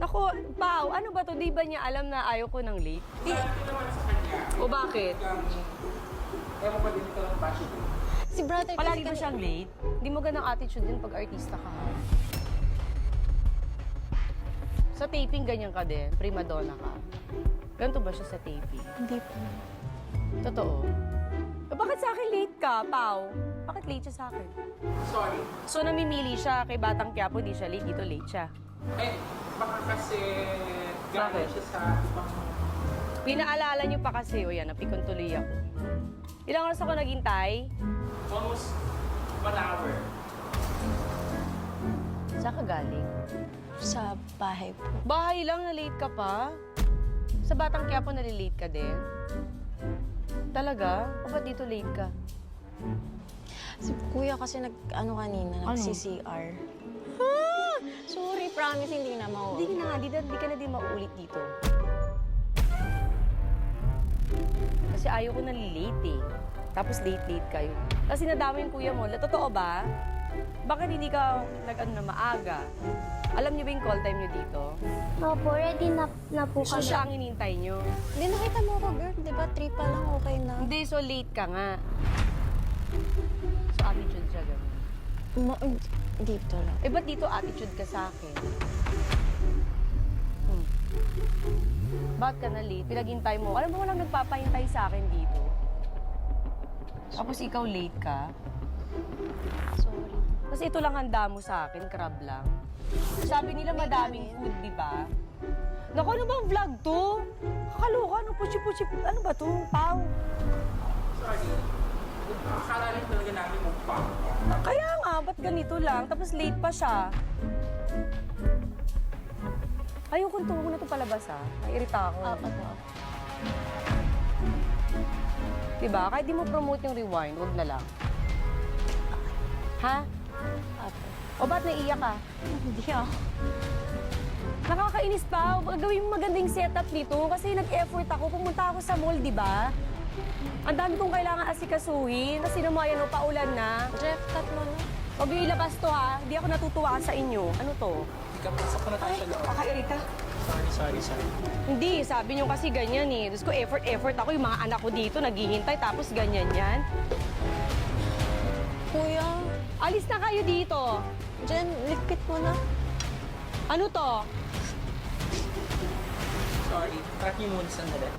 Naku, Pao, ano ba to? Di ba niya alam na ayaw ko ng late? Dati naman sa kanya. O bakit? Ewan ko din ito ng passion. Si brother Palagi kasi ba siyang late? Hindi mo ganang attitude din pag artista ka. Ha? Sa taping, ganyan ka din. Prima donna ka. Ganito ba siya sa taping? Hindi po. Totoo. Bakit sa akin late ka, Pao? Bakit late siya sa akin? Sorry. So, namimili siya kay Batang Quiapo, di siya late. Dito late siya. Eh, baka kasi Bakit? galing siya sa ibang... Pinaalala niyo pa kasi, o yan, napikon tuloy ako. Ilang oras ako naghintay? Almost 1 hour. Saan ka galing? Sa bahay po. Bahay lang, na-late ka pa? Sa Batang Quiapo, nalilate ka din? Talaga? O ba't dito late ka? Si kuya kasi kanina, Ano? nag-CCR. Sorry, promise, hindi na mauwi. Hindi na nga, di ka na din mauulit dito. Kasi ayaw ko nalilate eh. Tapos late-late kayo. Kasi nadama yung kuya mo. Totoo ba? Bakit hindi ka nag-ano na maaga? Alam niyo ba yung call time niyo dito? Opo, ready na po So kami. siya ang inintay niyo. Hindi, nakita mo ko, girl. Di ba, 3 pa lang okay na. Hindi, so late ka nga. So attitude siya gano'n. Dito lang. Eh, ba't dito attitude ka sa akin? Ba't ka na late? Pinaghintay mo. Alam mo, walang nagpapahintay sa akin dito. Tapos ikaw late ka. Sorry. Kasi ito lang handa mo sa akin, crab lang. Sabi nila madaming food, di ba? Naku, ano bang vlog to? Kakaloka, ano puchi-puchi, ano ba to? Pao. Sorry. Akala rin talaga namin mukbang. Kaya nga, ba't ganito lang? Tapos late pa siya. Ayoko nito, huwag na ito palabas ha. Naiirita ako. Apat po. Diba? Kahit di mo promote yung rewind, huwag na lang. Ha? Apat. O ba't naiiyak ka? Hindi ako. Nakakainis pa. Gawin mo magandang setup nito kasi nag-effort ako. Pumunta ako sa mall, di ba? Ang dami kong kailangan asikasuhin. Kasi naman yan, paulan na. Jeff, cut mo na. Huwag yung ilabas to ha. Hindi ako natutuwa sa inyo. Ano to? Pasok ko na tayo sa loob. Kakairita. Sorry. Hindi, sabi niyo kasi ganyan eh. Tapos ko effort ako. Yung mga anak ko dito naghihintay tapos ganyan yan. Kuya, Alis na kayo dito. Jen, likpit mo na. Ano to? Sorry. Track niyo muna sandali.